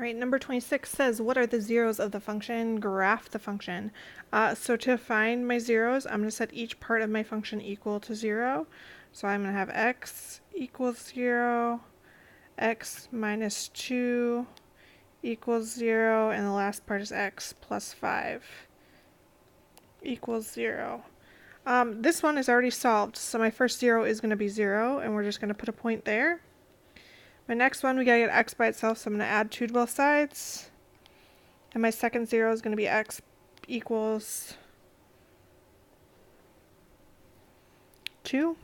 right, number 26 says, what are the zeros of the function? Graph the function. So to find my zeros, I'm going to set each part of my function equal to 0. So I'm going to have x equals 0, x minus 2 equals 0, and the last part is x plus 5 equals 0. This one is already solved, so my first 0 is going to be 0, and we're just going to put a point there. My next one, we gotta get x by itself, so I'm gonna add 2 to both sides. And my second 0 is gonna be x equals 2.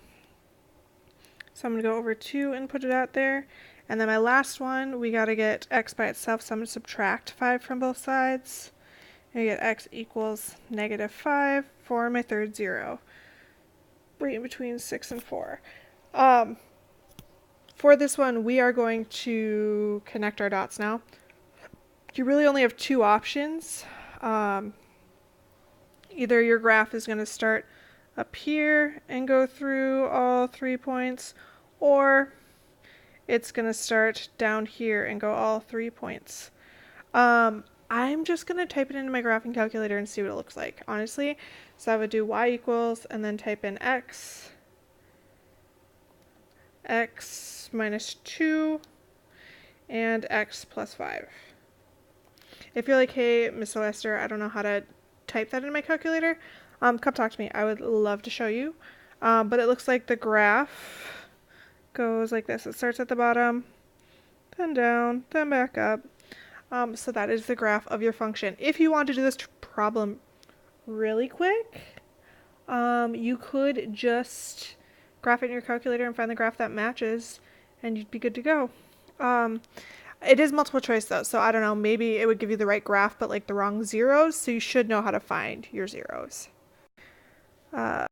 So I'm gonna go over 2 and put it out there. And then my last one, we gotta get x by itself, so I'm gonna subtract 5 from both sides. And I get x equals -5 for my third 0. Right in between 6 and 4. For this one, we are going to connect our dots now. You really only have 2 options. Either your graph is going to start up here and go through all 3 points, or it's going to start down here and go all 3 points. I'm just going to type it into my graphing calculator and see what it looks like, honestly. So I would do y equals and then type in x minus 2, and x plus 5. If you're like, hey, Miss Lester, I don't know how to type that in my calculator, come talk to me. I would love to show you. But it looks like the graph goes like this. It starts at the bottom, then down, then back up. So that is the graph of your function. If you want to do this problem really quick, you could just graph it in your calculator and find the graph that matches, and you'd be good to go. It is multiple choice though, so I don't know, maybe it would give you the right graph but like the wrong zeros, so you should know how to find your zeros. I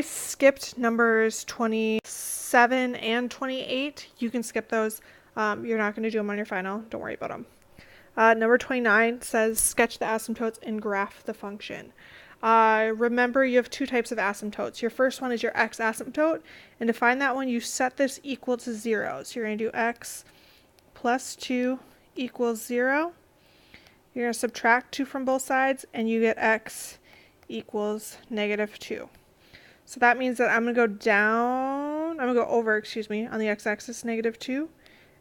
skipped numbers 27 and 28. You can skip those. You're not going to do them on your final. Don't worry about them. Number 29 says sketch the asymptotes and graph the function. Remember, you have 2 types of asymptotes. Your first one is your x asymptote, and to find that one, you set this equal to 0. So you're going to do x plus 2 equals 0. You're going to subtract 2 from both sides, and you get x equals -2. So that means that I'm going to go down, I'm going to go over, excuse me, on the x-axis -2,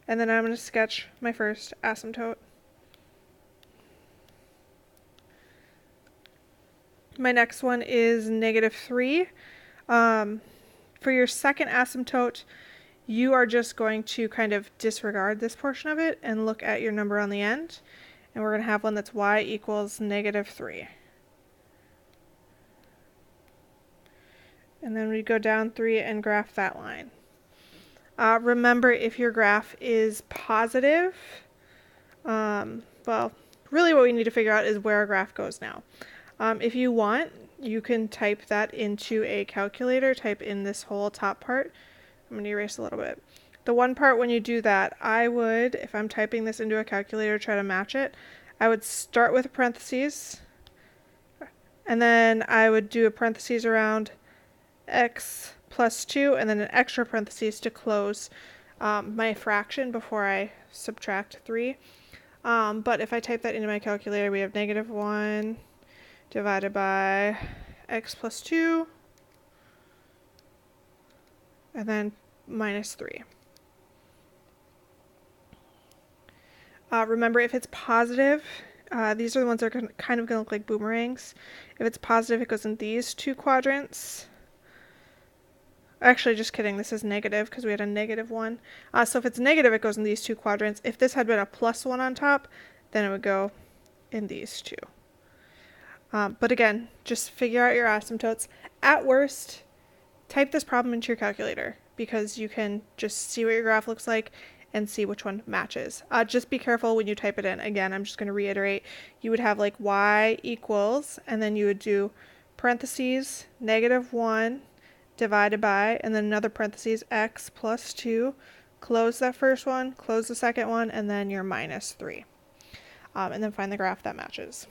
and then I'm going to sketch my first asymptote. My next one is -3. For your second asymptote, you are just going to kind of disregard this portion of it and look at your number on the end. And we're going to have one that's y equals -3. And then we go down 3 and graph that line. Remember, if your graph is positive, well, really what we need to figure out is where our graph goes now. If you want, you can type that into a calculator, type in this whole top part. I'm going to erase a little bit. The one part when you do that, I would, if I'm typing this into a calculator, try to match it, I would start with a parentheses, and then I would do a parentheses around x plus 2, and then an extra parentheses to close my fraction before I subtract 3. But if I type that into my calculator, we have -1 divided by x plus 2, and then -3. Remember, if it's positive, these are the ones that are kind of going to look like boomerangs. If it's positive, it goes in these 2 quadrants. Actually, just kidding, this is negative because we had a -1. So if it's negative, it goes in these 2 quadrants. If this had been a +1 on top, then it would go in these 2. But again, just figure out your asymptotes. At worst, type this problem into your calculator because you can just see what your graph looks like and see which one matches. Just be careful when you type it in. Again, I'm just going to reiterate. You would have like y equals, and then you would do parentheses, -1 divided by, and then another parentheses, x plus 2. Close that first one, close the second one, and then your -3. And then find the graph that matches.